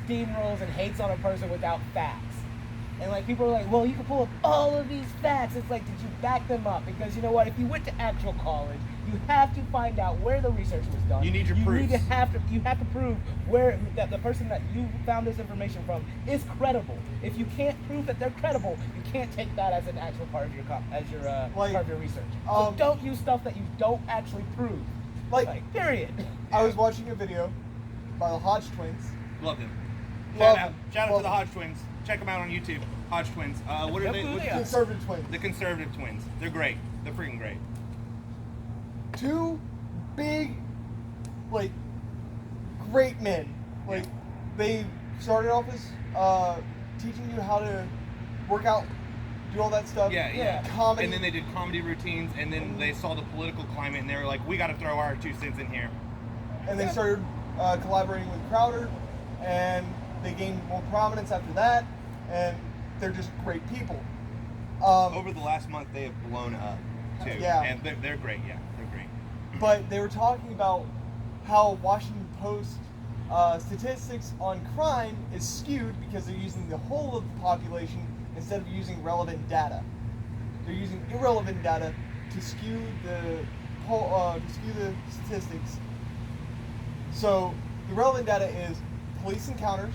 steamrolls and hates on a person without facts. And like people are like, well, you can pull up all of these facts. It's like, did you back them up? Because you know what? If you went to actual college, you have to find out where the research was done. You need your proofs. You have to prove where that the person that you found this information from is credible. If you can't prove that they're credible, you can't take that as an actual part of your part of your research. So don't use stuff that you don't actually prove. Like period. I was watching a video by the Hodge twins. Love them. Love Shout out to the Hodge twins. Check them out on YouTube. Hodge twins. What are they? Conservative twins. The conservative twins. They're great. They're freaking great. Two big, like, great men. Like, they started off as teaching you how to work out, do all that stuff. Yeah. Comedy. And then they did comedy routines, and then they saw the political climate, and they were like, we got to throw our 2 cents in here. And they started collaborating with Crowder, and they gained more prominence after that, and they're just great people. Over the last month, they have blown up, too. Yeah. And they're great, yeah. They're great. But they were talking about how Washington Post statistics on crime is skewed because they're using the whole of the population instead of using relevant data. They're using irrelevant data to skew the statistics. So the relevant data is police encounters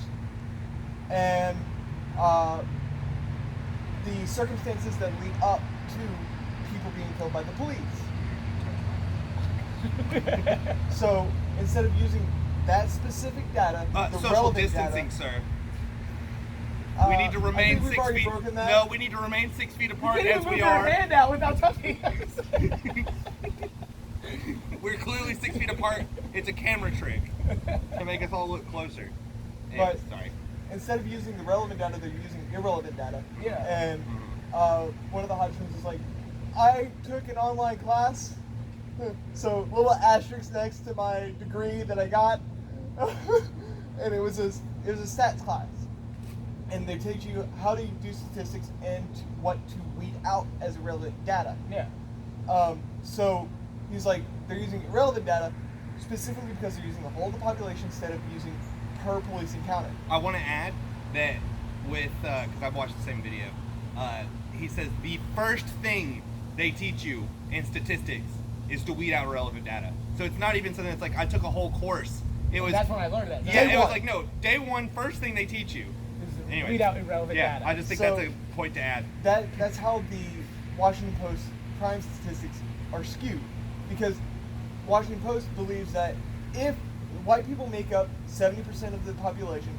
and the circumstances that lead up to people being killed by the police. So instead of using that specific data, the social relevant distancing, data, sir. We need to remain 6 feet. No, we need to remain 6 feet apart as we are. Your hand out without touching us. We're clearly 6 feet apart. It's a camera trick to make us all look closer. But sorry. instead of using the relevant data, they're using irrelevant data. Yeah. And one of the Hodgins was like, I took an online class, so little asterisk next to my degree that I got, and it was a stats class, and they teach you how to do statistics and what to weed out as irrelevant data. Yeah. So he's like, they're using irrelevant data specifically because they're using the whole of the population instead of using per police encounter. I want to add that with, because I've watched the same video, he says the first thing they teach you in statistics is to weed out irrelevant data. So it's not even something that's like, I took a whole course. It was. That's when I learned that. Yeah, it was like, no, day one, first thing they teach you. Anyway, weed out irrelevant data. I just think that's a point to add. That's how the Washington Post crime statistics are skewed, because Washington Post believes that if white people make up 70% of the population,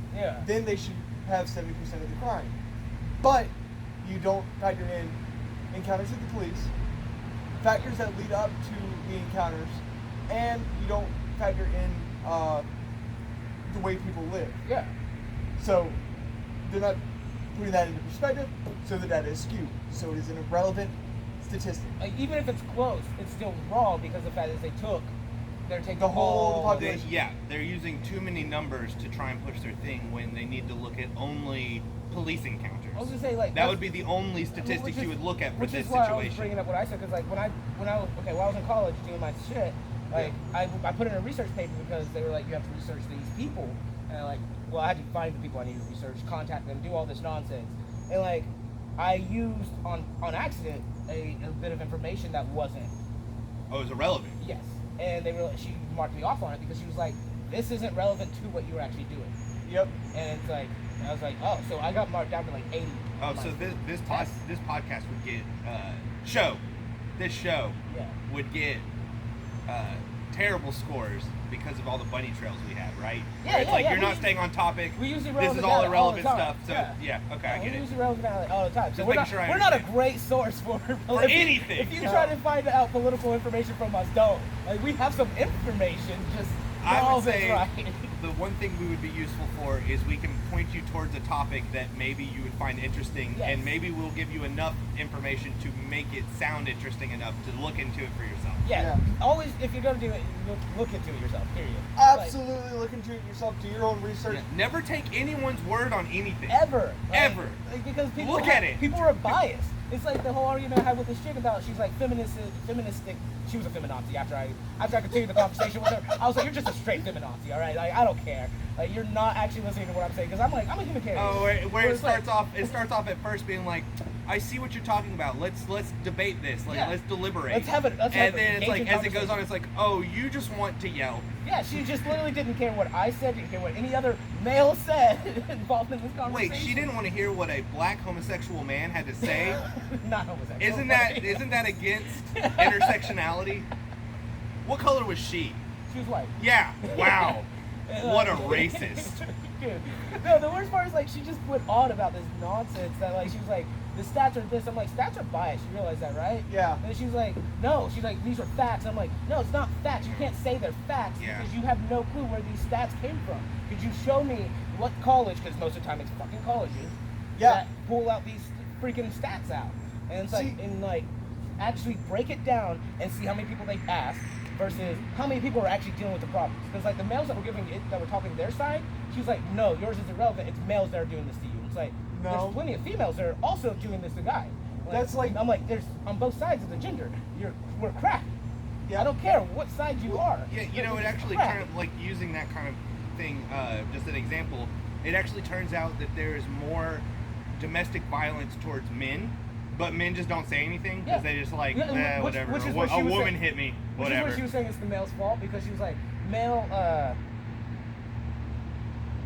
then they should have 70% of the crime. But you don't factor in encounters with the police, factors that lead up to the encounters, and you don't factor in the way people live. Yeah. So they're not putting that into perspective, so the data is skewed. So it is an irrelevant statistic. Like, even if it's close, it's still wrong because the fact is they're taking the whole population. They're using too many numbers to try and push their thing when they need to look at only police encounters. I was gonna say, like, that would be the only statistics you would look at for this situation. Which is why I was bringing up what I said, because like when I was in college doing my shit, like I put in a research paper because they were like, you have to research these people, and I I had to find the people I needed to research, contact them, do all this nonsense, and like I used on accident a bit of information that wasn't. Oh, it was irrelevant. Yes, and she marked me off on it because she was like, this isn't relevant to what you were actually doing. Yep. And it's like, I was like, oh, so I got marked down to like 80. Oh, so this podcast would get this show would get terrible scores because of all the bunny trails we have, right? Yeah, it's like you're not staying on topic. We use this is all irrelevant stuff. So okay, I get it. We use irrelevant data all the time. So Just we're not a great source for anything. If you try to find out political information from us, don't. Like, we have some information, just I would say right. The one thing we would be useful for is we can point you towards a topic that maybe you would find interesting, and maybe we'll give you enough information to make it sound interesting enough to look into it for yourself. Yeah. Always, if you're going to do it, look into it yourself, period. Absolutely, look into it yourself, do your own research. Yeah. Never take anyone's word on anything. Ever. Ever. Like, because people look at it. People are biased. it's like the whole argument I had with this chick about she's like feministic. She was a feminazi after I continued the conversation with her. I was like, you're just a straight feminazi, all right? Like, I don't care. Like, you're not actually listening to what I'm saying because I'm like, I'm a humanitarian. Oh, where it starts like, off. It starts off at first being like, I see what you're talking about. Let's debate this. Like, let's deliberate. Let's have and then it's like, as it goes on, it's like, oh, you just want to yell. Yeah, she just literally didn't care what I said, didn't care what any other male said involved in this conversation. Wait, she didn't want to hear what a black homosexual man had to say? Not homosexual. Isn't that against intersectionality? What color was she? She was white. Yeah. Wow. What a racist. Dude. No, the worst part is like she just went on about this nonsense that like she was like, the stats are this. I'm like, stats are biased. You realize that, right? Yeah. And she was like, no. She's like, these are facts. I'm like, no, it's not facts. You can't say they're facts because you have no clue where these stats came from. Could you show me what college, because most of the time it's fucking colleges, that pull out these freaking stats out. And it's like, and like, actually break it down and see how many people they asked versus how many people are actually dealing with the problems. Because like the males that were talking their side, she was like, no, yours is irrelevant. It's males that are doing this to you. It's like, there's plenty of females that are also doing this to guys. Like, that's like, I'm like, there's on both sides of the gender. We're crap. Yeah. I don't care what side you are. Yeah, you know, it actually turned, like, using that kind of thing, just an example, it actually turns out that there's more domestic violence towards men, but men just don't say anything because they just like, whatever. A woman hit me, whatever. Which is what she was saying is the male's fault because she was like, male.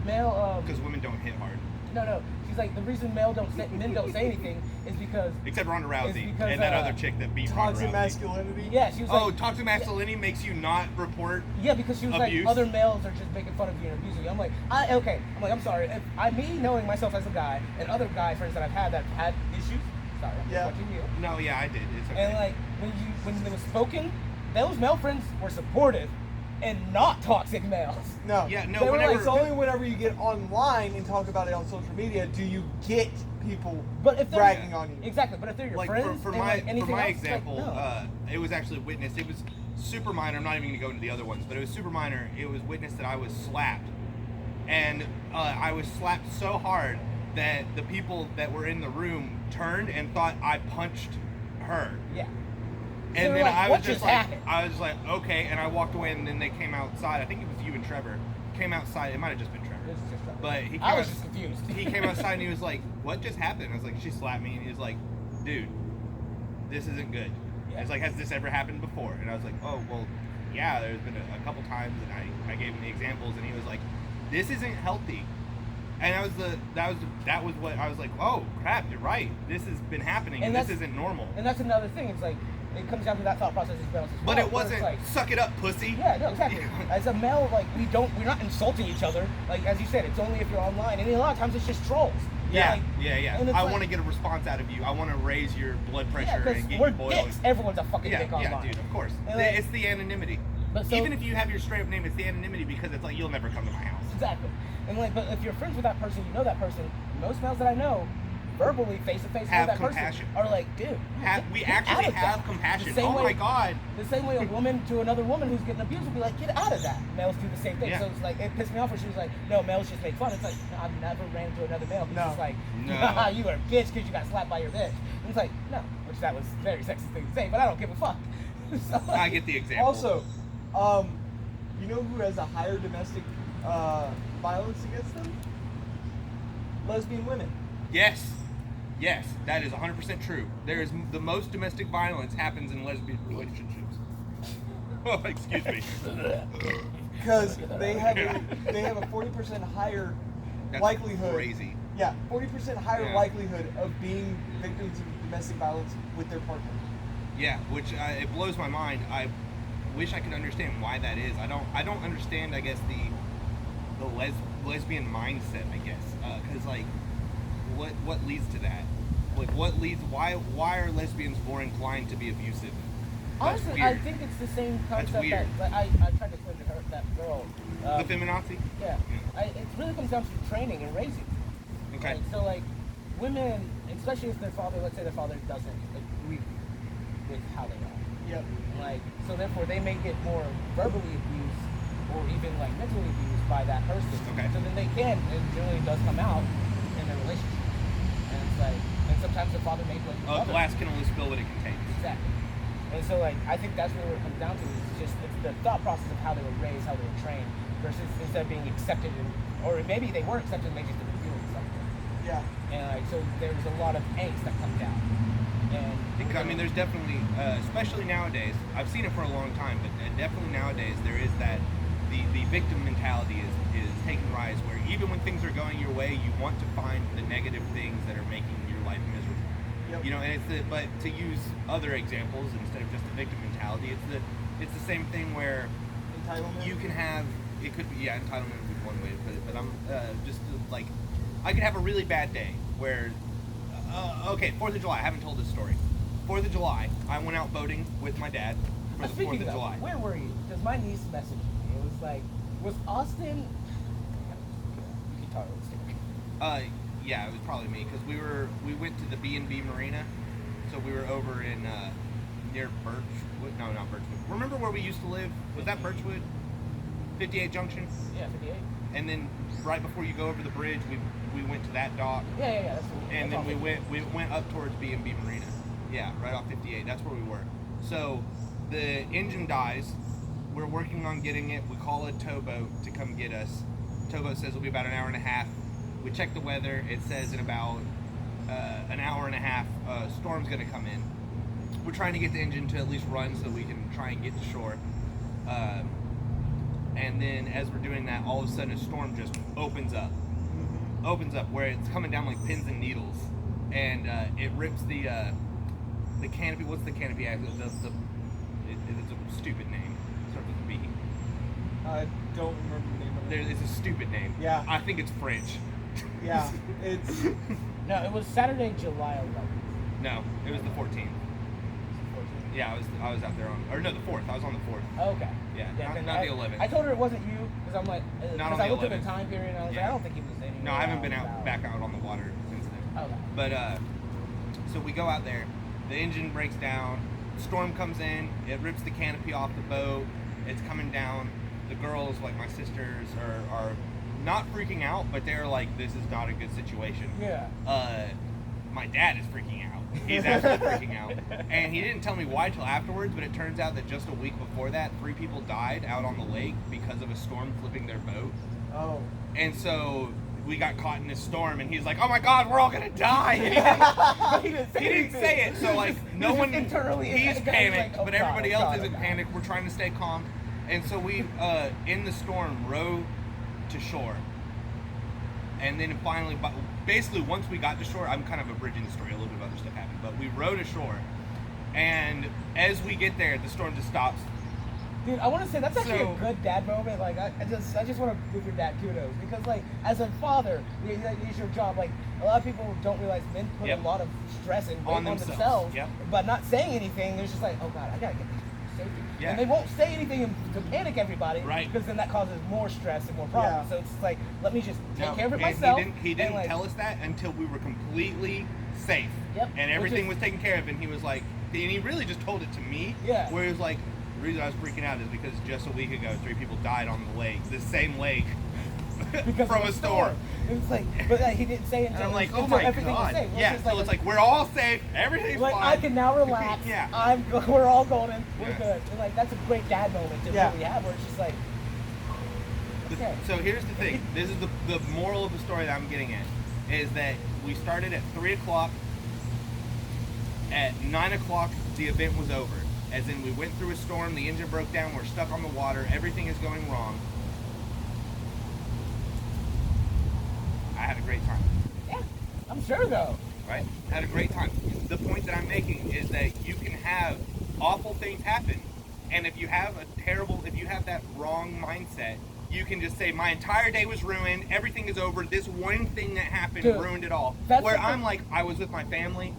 Because women don't hit hard. No. She's like, the reason men don't say anything is because... Except Ronda Rousey and that other chick that beat Ronda Rousey. Toxic masculinity? Yeah, she was like... Oh, toxic masculinity makes you not report Yeah, because she was abuse? like, other males are just making fun of you and abusing you. I'm like, I'm sorry. If me knowing myself as a guy and other guy friends that I've had that have had issues... Sorry, I'm watching you. No, yeah, I did. It's okay. And like, when it was spoken, those male friends were supportive and not toxic males. No. Yeah, no, they whenever... It's only whenever you get online and talk about it on social media do you get people bragging on you. Exactly, but if they're your friends... For my example, it was actually witnessed. It was super minor. I'm not even going to go into the other ones, but it was super minor. It was witnessed that I was slapped. And I was slapped so hard that the people that were in the room turned and thought I punched her. Yeah. And then I was just like, okay, and I walked away, and then they came outside. I think it was you and Trevor came outside. It might have just been Trevor. But I was just confused. He came outside and he was like, "What just happened?" I was like, "She slapped me." And he was like, "Dude, this isn't good." Yeah. It's like, "Has this ever happened before?" And I was like, "Oh, well, yeah. There's been a couple times." And I gave him the examples, and he was like, "This isn't healthy." And that was what I was like. Oh crap! You're right. This has been happening, and this isn't normal. And that's another thing. It's like it comes down to that thought process as well. But it wasn't like, suck it up, pussy. Yeah, no, exactly. As a male, like we're not insulting each other. Like as you said, it's only if you're online, and a lot of times it's just trolls. Yeah. I want to get a response out of you. I want to raise your blood pressure and get you boiling. Dicks. Everyone's a fucking dick online. Yeah, dude, of course. It's the anonymity. Even if you have your straight up name, it's the anonymity because it's like you'll never come to my house. Exactly. And like, but if you're friends with that person, you know that person. Most males that I know, verbally, face to face with that person, are like, dude, we actually have compassion. Oh my god. The same way a woman to another woman who's getting abused would be like, get out of that. Males do the same thing. Yeah. So it's like, it pissed me off when she was like, no, males just make fun. It's like, no, I've never ran into another male who's just like, nah, you were a bitch because you got slapped by your bitch. And it's like, no, which that was a very sexist thing to say, but I don't give a fuck. So, like, I get the example. Also, you know who has a higher domestic violence against them? Lesbian women. Yes, that is 100% true. There is the most domestic violence happens in lesbian relationships. Oh, excuse me. Because they have a 40% higher likelihood. Crazy. Yeah, 40% higher likelihood of being victims of domestic violence with their partner. Yeah, which it blows my mind. I wish I could understand why that is. I don't understand. I guess the lesbian mindset. I guess because like what leads to that? Like what leads? Why are lesbians more inclined to be abusive? Honestly, I think it's the same concept that like, I tried to explain to her, that girl. The feminazi? Yeah. It really comes down to training and raising. Okay. Like, so like women, especially if their father, let's say their father doesn't agree with how they are. Yep. Like, so therefore they may get more verbally abused or even like mentally abused by that person. Okay. So then they can, and generally it does come out in their relationship. And it's like, and sometimes the father may blame the mother. Glass can only spill what it contains. Exactly. And so, like, I think that's really what it comes down to. It's the thought process of how they were raised, how they were trained, versus instead of being accepted, or maybe they were accepted and they just didn't feel something. Yeah. And like, so there's a lot of angst that comes down. And I mean, there's definitely, especially nowadays, I've seen it for a long time, but definitely nowadays there is that the victim mentality is taking rise, where even when things are going your way, you want to find the negative things that are making your life miserable. Yep. You know, and but to use other examples instead of just the victim mentality, it's the same thing where Entitlement. you can have, it could be, entitlement would be one way to put it, but I'm just like, I could have a really bad day where, okay, 4th of July, I haven't told this story. 4th of July, I went out boating with my dad for the 4th of July. Where were you? Because my niece messaged me. It was like, was Austin? You can talk about this. Yeah, it was probably me, because we went to the B&B Marina, so we were over in near Birchwood. No, not Birchwood. Remember where we used to live? Was that Birchwood? 58 Junction. Yeah, 58. And then right before you go over the bridge, we went to that dock. Yeah. And then we went up towards B&B Marina. Yeah, right off 58. That's where we were. So the engine dies. We're working on getting it. We call a towboat to come get us. Towboat says it'll be about an hour and a half. We check the weather. It says in about an hour and a half, a storm's going to come in. We're trying to get the engine to at least run so we can try and get to shore. And then as we're doing that, all of a sudden a storm just opens up. Opens up where it's coming down like pins and needles. And it rips the canopy. What's the canopy? It's a stupid name. It starts with a B. I don't remember the name of it. It's a stupid name. Yeah. I think it's French. Yeah, it's... No, it was Saturday, July 11th. No, it was the 14th. Yeah, I was out there the 4th. I was on the 4th. Oh, okay. Yeah, not the 11th. I told her it wasn't you, because I'm like, because I looked at the 11th. time period and I was like, I don't think he was anywhere. No, I haven't been back out on the water since then. Okay. But so we go out there, the engine breaks down, storm comes in, it rips the canopy off the boat, it's coming down. The girls, like my sisters, are not freaking out, but they're like, this is not a good situation. Yeah. My dad is freaking out. He's absolutely freaking out. And he didn't tell me why till afterwards, but it turns out that just a week before that, 3 people died out on the lake because of a storm flipping their boat. Oh. And so we got caught in this storm, and he's like, "Oh my God, we're all gonna die!" And He didn't say it. So like, no one internally, he's panicked, like, oh but God, everybody oh else God, isn't oh panicked. We're trying to stay calm, and so we in the storm row to shore, and then finally, basically once we got to shore, I'm kind of abridging the story. A little bit of other stuff happened, but we rowed ashore, and as we get there, the storm just stops. Dude, I want to say that's actually So- a good dad moment. Like, I just want to give your dad kudos, because like as a father, it's your job. Like, a lot of people don't realize men put Yep. a lot of stress and weight On on themselves. Yep. but not saying anything. They're just like, oh God, I gotta get these people safety. Yeah. And they won't say anything to panic everybody, Right. because then that causes more stress and more problems. Yeah. So it's like, let me just take No, care of it and myself. He didn't and, like, tell us that until we were completely safe. Yep, And which everything is- was taken care of, and he was like, and he really just told it to me. Yeah. Where he was like, the reason I was freaking out is because just a week ago, 3 people died on the lake, the same lake, because from of a storm. And it's like, but he didn't say it And until, I'm like, oh until my everything was God. safe. Which Yeah, is so it's like, we're all safe, everything's like, fine. I can now relax. Yeah. We're all golden. We're Yeah. good. And like, that's a great dad moment to Yeah. really have, where it's just like, okay. So here's the thing. This is the moral of the story that I'm getting at, is that we started at 3 o'clock. At 9 o'clock, the event was over. As in, we went through a storm, the engine broke down, we're stuck on the water, everything is going wrong. I had a great time, Yeah, I'm sure though. right? Had a great time. The point that I'm making is that you can have awful things happen, and if you have that wrong mindset, you can just say, my entire day was ruined, everything is over, this one thing that happened Dude, ruined it all. that's Where the thing. I'm like, I was with my family,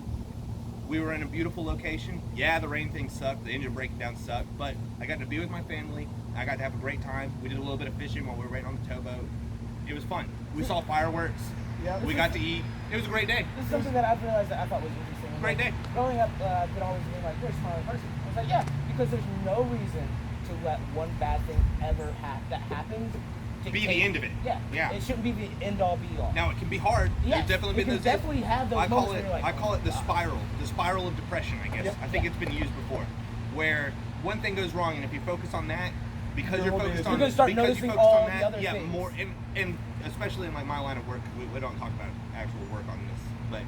we were in a beautiful location. Yeah, the rain thing sucked, the engine breakdown sucked, but I got to be with my family, I got to have a great time. We did a little bit of fishing while we were waiting on the towboat. It was fun. We saw fireworks, Yeah. we got to eat. It was a great day. This is something that I've realized that I thought was interesting. Great Like, day. Growing up, I've been always being like, you're a smart person. I was like, yeah, because there's no reason to let one bad thing ever that happens dictate, be the end of it. Yeah. It shouldn't be the end all be all. Now it can be hard. Yes, There's definitely been those. Definitely have those moments where you're like, I call it the God. spiral of depression. I guess. Yep. I think it's been used before, where one thing goes wrong, and if you focus on that, because you're focused on, you're gonna start because you noticing focus all on the that, other yeah, things. more, and especially in like my line of work, we don't talk about actual work on this, but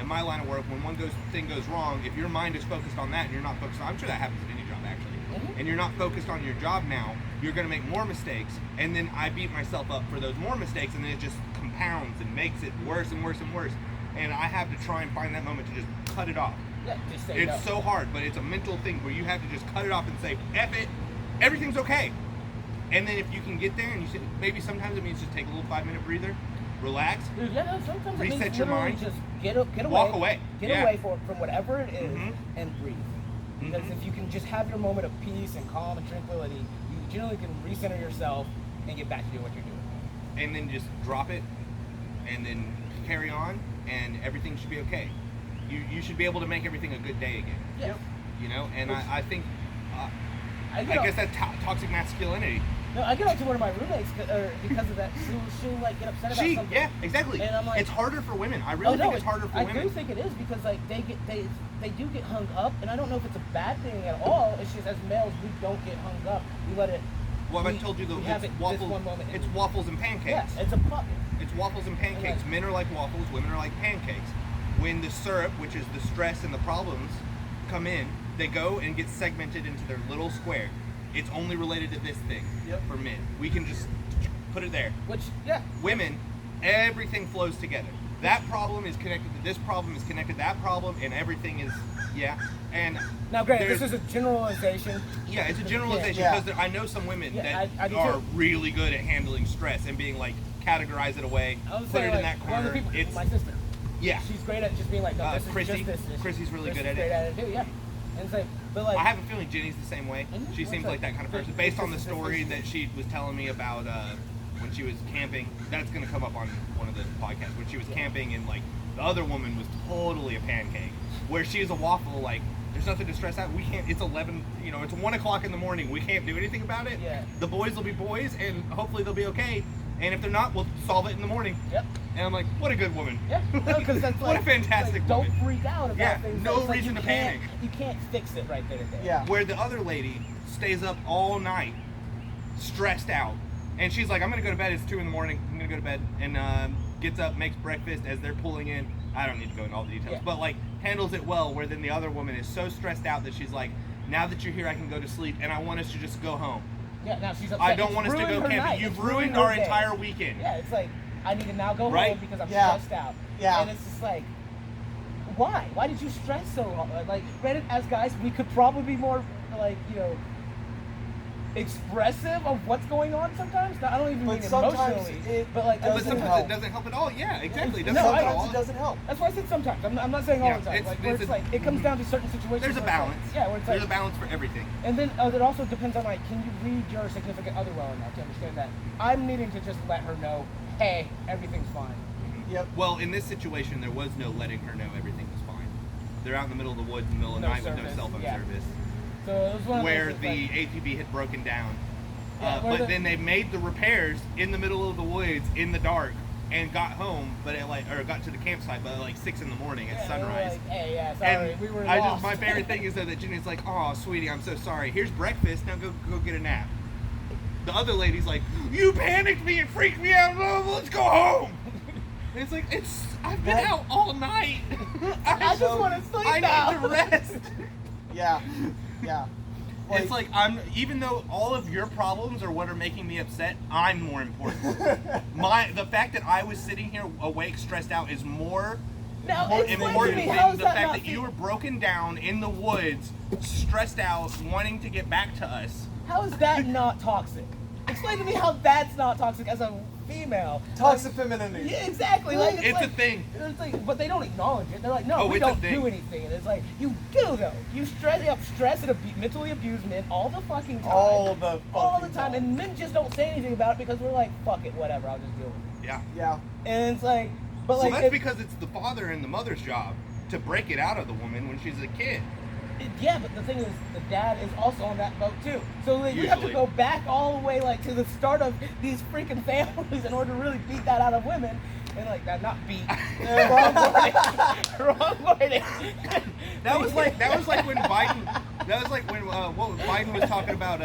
in my line of work, when thing goes wrong, if your mind is focused on that and you're not focused on, I'm sure that happens in any job actually, and you're not focused on your job now, you're gonna make more mistakes, and then I beat myself up for those more mistakes, and then it just compounds and makes it worse and worse and worse, and I have to try and find that moment to just cut it off. Yeah, just say no. It's so hard, but it's a mental thing where you have to just cut it off and say, F it, everything's okay. And then if you can get there, and you should, maybe sometimes it means just take a little 5-minute breather, relax, Dude, yeah, no, sometimes reset it means your literally mind, just get away, walk away. get Yeah. away from whatever it is, and breathe. Because Mhm. if you can just have your moment of peace and calm and tranquility, you generally can recenter yourself and get back to doing what you're doing. and then just drop it, and then carry on, and everything should be okay. You should be able to make everything a good day again. Yeah. You know, and I think, I get guess that's toxic masculinity. No, I get on to one of my roommates because of that. She'll like get upset about something. Yeah, exactly. And I'm like, it's harder for women. I really think it's harder for women. I do think it is because like they do get hung up, and I don't know if it's a bad thing at all. It's just as males we don't get hung up. We let it. Well, I told you we though, have it's it waffles. this one moment. It's waffles and pancakes. Yeah, it's a puppet. It's waffles and pancakes. Men are like waffles, women are like pancakes. When the syrup, which is the stress and the problems, come in, they go and get segmented into their little square. It's only related to this thing for men. We can just put it there. Which, yeah. Women, everything flows together. That problem is connected to this problem, is connected to that problem, and everything is, And now, granted, this is a generalization. Yeah, it's a generalization because I know some women that are really good at handling stress and being like, categorize it away, put it in that corner. It's my sister. Yeah. She's great at just being like, no, this Chrissy, is just this. Chrissy's really good at great it. at it too, yeah. And it's like, but like, I have a feeling Jenny's the same way. She seems like that kind of person. Based on the story it's- that she was telling me about when she was camping, that's going to come up on one of the podcasts. When she was camping and like the other woman was totally a pancake, where she is a waffle. Like there's nothing to stress out. We can't. It's 11. You know, it's 1 o'clock in the morning. We can't do anything about it. Yeah. The boys will be boys, and hopefully they'll be okay. And if they're not, we'll solve it in the morning. Yep. And I'm like, what a good woman. Yeah. No, because that's what like, a fantastic like, woman. Don't freak out about things. No It's like reason you to can't- panic. You can't fix it right there and there. Yeah. Where the other lady stays up all night, stressed out, and she's like, I'm gonna go to bed. It's 2 in the morning. I'm gonna go to bed, and gets up, makes breakfast as they're pulling in. I don't need to go into all the details, but like handles it well. Where then the other woman is so stressed out that she's like, now that you're here, I can go to sleep, and I want us to just go home. Yeah. Now she's upset. I don't It's want us to ruined go her camping. night. You've It's ruined her our day. entire weekend. Yeah. It's like I need to now go Right? home because I'm Yeah. stressed out. Yeah. And it's just like, why? Why did you stress so long? Like, granted, as guys, we could probably be more like, expressive of what's going on sometimes. I don't even But mean sometimes emotionally, it but like, But doesn't sometimes help. it doesn't help at all. Yeah, exactly. It No, doesn't help at Sometimes all. it doesn't help. that's why I said sometimes. I'm not saying all Yeah, the time. it's- Like, where it's it's a- like it comes down to certain situations. There's a where it's like- balance. yeah, where it's like, There's a balance for everything. and then it also depends on like, can you read your significant other well enough to understand that I'm needing to just let her know, hey, everything's fine. Yep. Well, in this situation, there was no letting her know everything was fine. They're out in the middle of the woods in the middle of the No night with no service, cell phone yeah. service, So it was one of where those, the like, ATV had broken down. Yeah, where But the- then they made the repairs in the middle of the woods in the dark and got home, but got to the campsite by like 6 in the morning at yeah, they were sunrise. like, hey, yeah, sorry, And we were I lost. just my favorite thing is though that Jenny's like, oh sweetie, I'm so sorry. Here's breakfast. Now go get a nap. The other lady's like, you panicked me and freaked me out. Let's go home. And it's like I've been out all night. I just want to sleep I now. need to rest. Yeah. Yeah. It's like even though all of your problems are what are making me upset, I'm more important. The fact that I was sitting here awake, stressed out, is more Now, explain to important me, than how is the that fact not that you were broken down in the woods, stressed out, wanting to get back to us. How is that not toxic? Explain to me how that's not toxic as a female. Toxic femininity. Yeah, exactly. Like, It's like, a thing. It's like, but they don't acknowledge it. They're like, no, Oh, we it's a don't thing. do anything. And it's like, you do though. You stress and mentally abuse men all the fucking time. All the time. time. And men just don't say anything about it because we're like, fuck it, whatever. I'll just deal with it. Yeah. Yeah. And it's like, but So like, that's if- because it's the father and the mother's job to break it out of the woman when she's a kid. Yeah, but the thing is, the dad is also on that boat too. So like, we have to Usually. go back all the way like to the start of these freaking families in order to really beat that out of women. And like that, not beat. Wrong wording. Wrong wording. That was like when Biden. That was like when Biden was talking about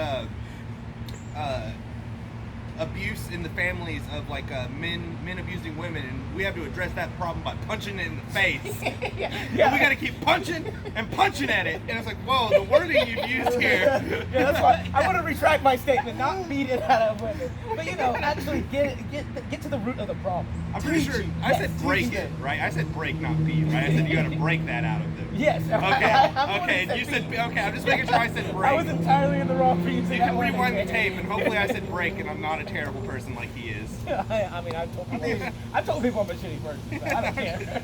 abuse in the families of like men abusing women, and we have to address that problem by punching it in the face. Yeah. And we got to keep punching and punching at it, and it's like, whoa, the wording you've used here. Yeah, that's why I want to retract my statement, not beat it out of women, but actually get to the root of the problem. I'm pretty sure I said break it, right? I said break, not beat, right? I said you got to break that out of them. Yes. Okay. And you said okay. I'm just making sure I said break. I was entirely in the wrong for you. You can rewind the tape, and hopefully I said break, and I'm not a terrible person like he is. I mean, I've told people I'm a shitty person, so I don't care.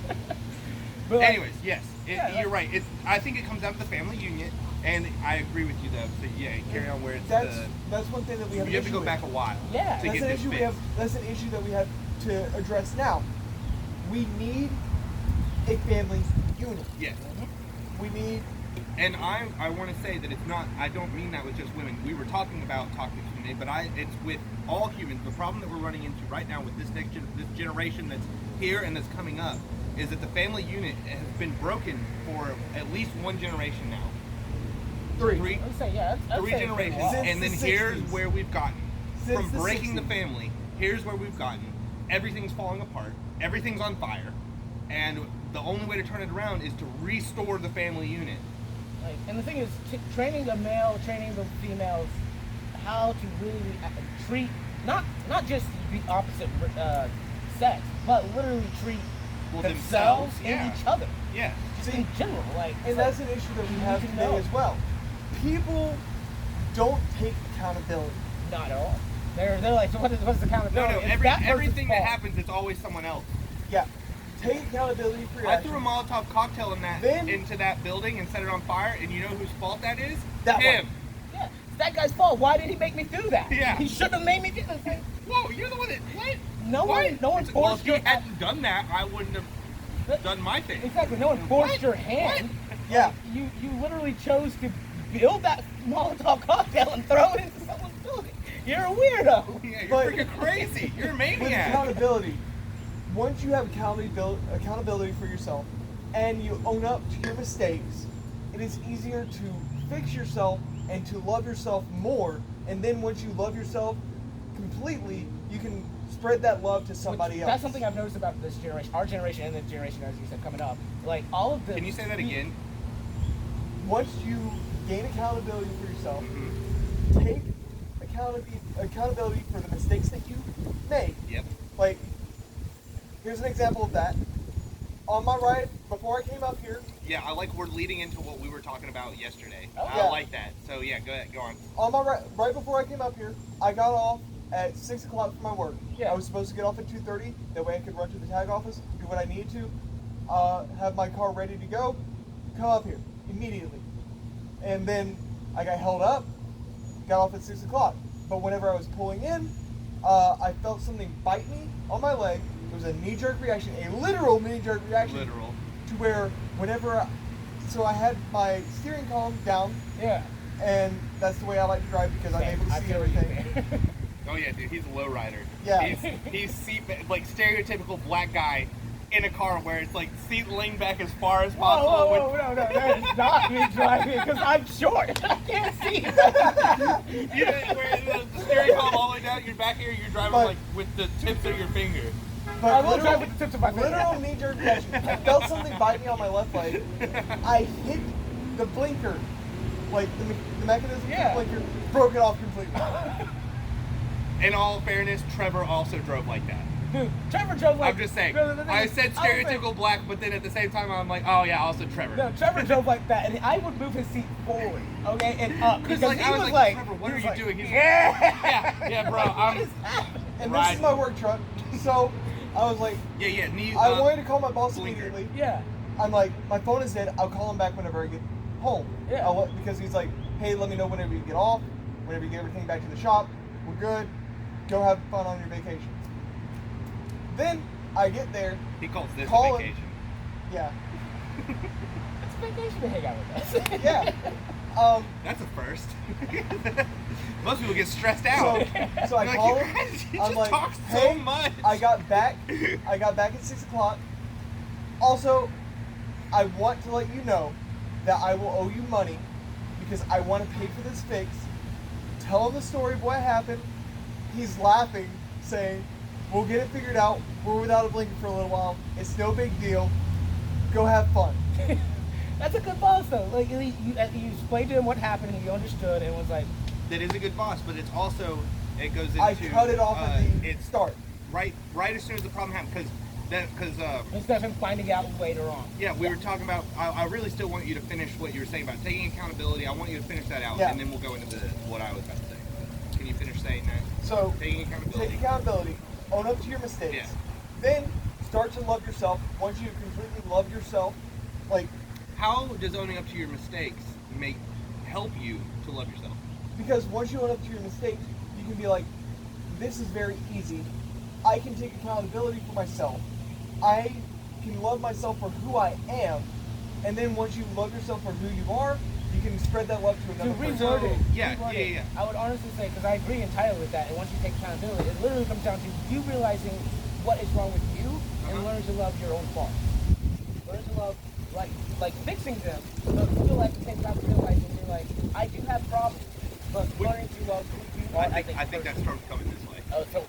But anyways, yes, you're right. I think it comes down to the family union, and I agree with you though. So yeah, carry on where it's that's one thing that we have. You have to go back a while. Yeah, to get this fixed. That's an issue that we have to address now. We need a family unit. Yes. We need. And I want to say that it's not. I don't mean that with just women. We were talking about toxic community, but it's with all humans. The problem that we're running into right now with this this generation that's here and that's coming up is that the family unit has been broken for at least one generation now. Three. Let's say, yeah, that's Three generations, and then here's where we've gotten. From the breaking 60s. the family, here's where we've gotten. Everything's falling apart. Everything's on fire, and the only way to turn it around is to restore the family unit. Like, and the thing is, training the male, training the females, how to really treat not just the opposite sex, but literally treat themselves and each other. Yeah. Just in general, like. And that's an issue that we have today as well. People don't take accountability. Not at all. They're like, so what's accountability? No. Everything that happens, it's always someone else. Yeah. Take accountability for your I actions. threw a Molotov cocktail into that building and set it on fire, and you know whose fault that is? That him. One. Yeah, it's that guy's fault. Why did he make me do that? Yeah. He shouldn't have made me do that. Whoa, you're the one that what? No one forced Well, if you your hadn't done that, I wouldn't have done my thing. Exactly. No one forced your hand. Yeah. You literally chose to build that Molotov cocktail and throw it into someone's building. You're a weirdo. Yeah, you're But- freaking crazy. You're a With maniac. accountability, once you have accountability for yourself and you own up to your mistakes, it is easier to fix yourself and to love yourself more. And then once you love yourself completely, you can spread that love to somebody else. That's something I've noticed about this generation, our generation, and the generation, as you said, coming up. Like all of the. Can you say that again? Once you gain accountability for yourself, take accountability for the mistakes that you make. Yep. Like, here's an example of that. On my ride, before I came up here, Yeah, I like we're leading into what we were talking about yesterday. Oh, I yeah. like that. So yeah, go ahead, go on. on my right before I came up here, I got off at 6 o'clock for my work. Yeah. I was supposed to get off at 2:30. That way I could run to the tag office, do what I needed to, have my car ready to go, come up here immediately. And then I got held up, got off at 6 o'clock. But whenever I was pulling in, I felt something bite me on my leg. It was a knee-jerk reaction, a literal knee-jerk reaction. Literal. To where whenever, so I had my steering column down, Yeah. and that's the way I like to drive because I'm able to see everything. Oh yeah, dude, he's a lowrider. Yeah. He's like stereotypical black guy in a car where it's like seat leaned back as far as possible. Whoa, no, that is not me driving because I'm short. I can't see. You know, where the steering column all the way down, you're back here, you're driving But- like with the tips of your finger. But I will drive with the tips of my finger. literal knee-jerk reaction. I felt something bite me on my left leg. I hit the blinker, like the mechanism Yeah. of the blinker, broke it off completely. In all fairness, Trevor also drove like that. Dude, Trevor drove like. I'm just saying. No, the thing I is, said I was stereotypical black, but then at the same time, I'm like, oh yeah, also Trevor. No, Trevor drove like that, and I would move his seat forward, okay, and up because like, he I was was like, like, Trevor, what he are was you like, doing? He's yeah, bro, what is happening? And Right. this is my work truck, so I was like, yeah. I wanted to call my boss blinker. immediately. Yeah, I'm like, my phone is dead. I'll call him back whenever I get home. Yeah. Because he's like, hey, let me know whenever you get off, whenever you get everything back to the shop. We're good. Go have fun on your vacation. Then I get there. He calls this Call a him. vacation. Yeah. expectation to hang out with us. Yeah. That's a first. Most people get stressed out. So I You're call like, him. you I'm just like, talk so hey, much. I got back at 6 o'clock. Also, I want to let you know that I will owe you money because I want to pay for this fix. Tell him the story of what happened. He's laughing, saying, we'll get it figured out. We're without a blinker for a little while. It's no big deal. Go have fun. That's a good boss, though. Like you explained to him what happened, and he understood, and was like, that is a good boss, but it's also, it goes into... I cut it off at the start. Right as soon as the problem happened, because instead of him finding out later on. Yeah, we were talking about, I really still want you to finish what you were saying about taking accountability. I want you to finish that out, Yeah. and then we'll go into what I was about to say. Can you finish saying that? So, taking accountability. take accountability, own up to your mistakes, Yeah. then start to love yourself. Once you completely love yourself, like... How does owning up to your mistakes help you to love yourself? Because once you own up to your mistakes, you can be like, this is very easy. I can take accountability for myself. I can love myself for who I am. And then once you love yourself for who you are, you can spread that love to another person. Reword it. Yeah. I would honestly say, because I agree entirely with that, and once you take accountability, it literally comes down to you realizing what is wrong with you and learning to love your own faults. Learn to love, like fixing them, but feel at the same time realizing you're like, I do have problems, but learning to love who you are. I think that's from coming this way. Oh, so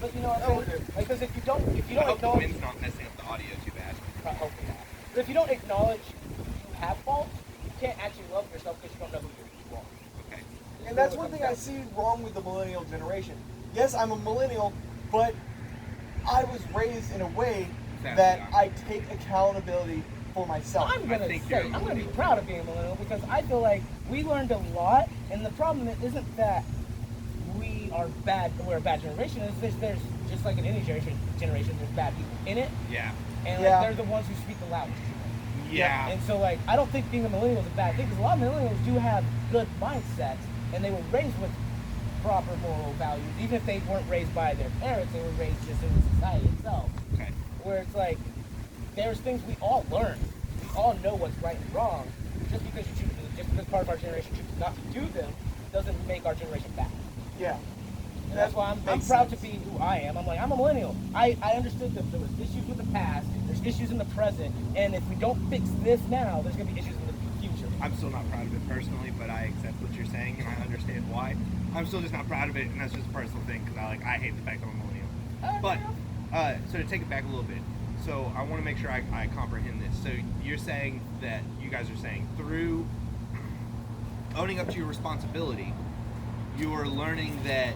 but you know what I'm saying? Like, because if you don't I hope the acknowledge, wind's not messing up the audio too bad. hopefully not. But if you don't acknowledge you have faults, you can't actually love yourself because you don't know who you are. Okay. And that's one thing I see wrong with the millennial generation. Yes, I'm a millennial, but I was raised in a way that I take accountability for myself. I'm gonna be proud of being a millennial because I feel like we learned a lot, and the problem isn't that we're a bad generation. There's just like in any generation, there's bad people in it. Yeah. And like, they're the ones who speak the loudest. Yeah. And so like, I don't think being a millennial is a bad thing because a lot of millennials do have good mindsets, and they were raised with proper moral values. Even if they weren't raised by their parents, they were raised just in the society itself. Okay. Where it's like, there's things we all learn. We all know what's right and wrong. Just because part of our generation chooses not to do them, doesn't make our generation bad. Yeah. And that's why I'm proud to be who I am. I'm like, I'm a millennial. I understood that there was issues with the past, there's issues in the present, and if we don't fix this now, there's going to be issues in the future. I'm still not proud of it personally, but I accept what you're saying, and I understand why. I'm still just not proud of it, and that's just a personal thing, because I hate the fact that I'm a millennial. But, so to take it back a little bit, so I want to make sure I comprehend this. So you're saying that, you guys are saying, through owning up to your responsibility, you are learning that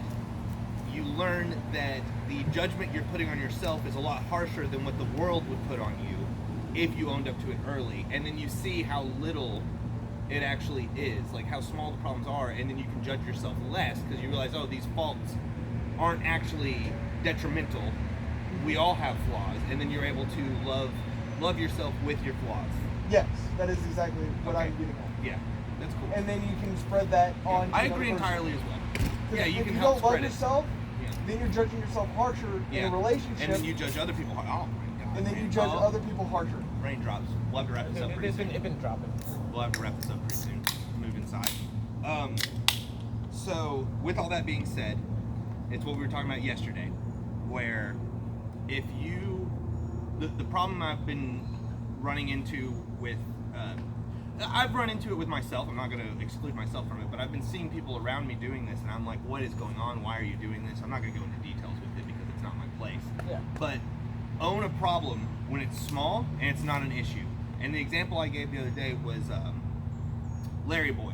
the judgment you're putting on yourself is a lot harsher than what the world would put on you if you owned up to it early, and then you see how little it actually is, like how small the problems are, and then you can judge yourself less because you realize, oh, these faults aren't actually detrimental. We all have flaws, and then you're able to love yourself with your flaws. Yes, that is exactly what I'm getting at. Yeah, that's cool. And then you can spread that on. I agree entirely as well. Yeah, you if can you help don't love spread yourself, it. Yeah. then you're judging yourself harsher in a relationship. And then you judge other people. Oh my God. And then you judge other people harsher. Raindrops. We'll have to wrap this up pretty soon. It's been dropping. We'll have to wrap this up pretty soon. Move inside. So with all that being said, it's what we were talking about yesterday, where if you, the problem I've been running into with, I've run into it with myself. I'm not going to exclude myself from it, but I've been seeing people around me doing this, and I'm like, what is going on? Why are you doing this? I'm not going to go into details with it because it's not my place. Yeah. But own a problem when it's small and it's not an issue. And the example I gave the other day was Larry Boy.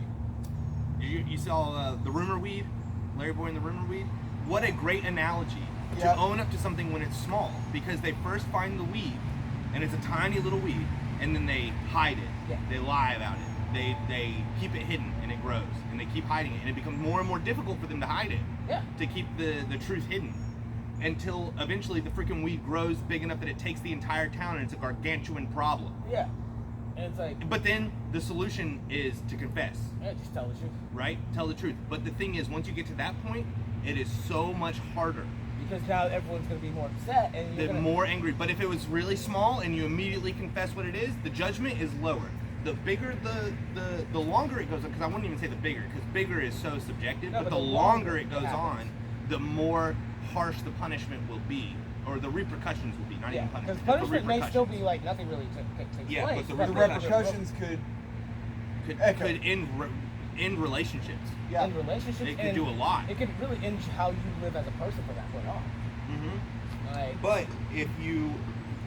You saw the rumor weed? Larry Boy and the rumor weed? What a great analogy to own up to something when it's small, because they first find the weed and it's a tiny little weed, and then they hide it. Yeah. They lie about it. They keep it hidden, and it grows, and they keep hiding it, and it becomes more and more difficult for them to hide it. Yeah. To keep the truth hidden, until eventually the freaking weed grows big enough that it takes the entire town, and it's a gargantuan problem. Yeah. And it's like, But then the solution is to confess. yeah, just tell the truth. Right? Tell the truth. But the thing is, once you get to that point, it is so much harder. Because now everyone's going to be more upset, and you're They're more angry. But if it was really small and you immediately confess what it is, the judgment is lower. the bigger the longer it goes on, because I wouldn't even say the bigger, because bigger is so subjective, No, but but the the longer longer it goes it on, happens. the more harsh the punishment will be, or the repercussions will be, not even Because punishment. punishment may still be repercussions. like nothing really takes Yeah, place. but The repercussions could echo. could end relationships. Yeah. in relationships. It could and do a lot. It could really end how you live as a person from that point on. Mm-hmm. Like, But if you,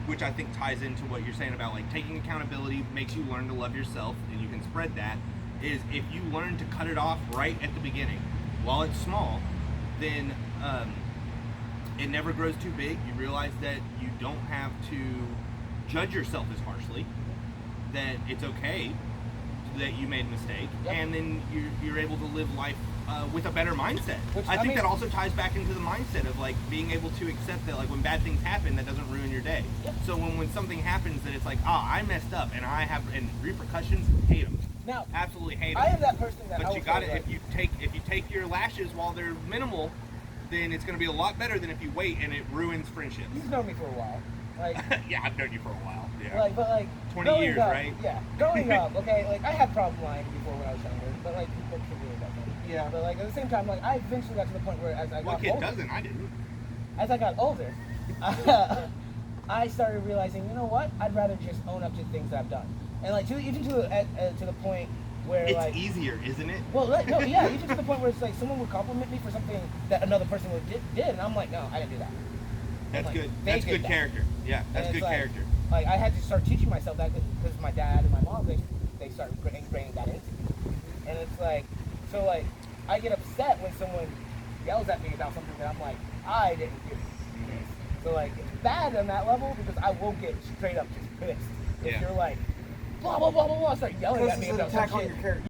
which I think ties into what you're saying about like taking accountability makes you learn to love yourself, and you can spread that, is if you learn to cut it off right at the beginning, while it's small, then it never grows too big. You realize that you don't have to judge yourself as harshly, that it's okay that you made a mistake, Yep. and then you're able to live life with a better mindset. Which, I think mean, that also ties back into the mindset of like being able to accept that like when bad things happen, that doesn't ruin your day. Yeah. So when something happens that it's like, I messed up and I have, and repercussions, hate them. now, Absolutely hate them. I am that person that I But will you say, got to, like, if you take your lashes while they're minimal, then it's going to be a lot better than if you wait and it ruins friendships. You've known me for a while. Like, Yeah, I've known you for a while. Yeah. like, but like 20 growing years, up, right? Yeah, growing up. Okay, like I had problem lying before when I was younger, but like people can really that. Yeah. But like at the same time, like I eventually got to the point where as I What got kid older, doesn't? I didn't. as I got older, I started realizing, you know what? I'd rather just own up to things that I've done, and like even to the point where It's like. easier, isn't it? Well, like, no, yeah, even to the point where it's like someone would compliment me for something that another person did, and I'm like, no, I didn't do that. That's like, good. they That's did good that. character. Yeah, that's And good it's like- character. Like I had to start teaching myself that because my dad and my mom they started ingraining that into me, and it's like so like I get upset when someone yells at me about something that I'm like I didn't do this. So like it's bad on that level because I will get straight up just pissed if Yeah. you're like blah blah blah blah blah start yelling Because at me it's an about attack some on shit. your character.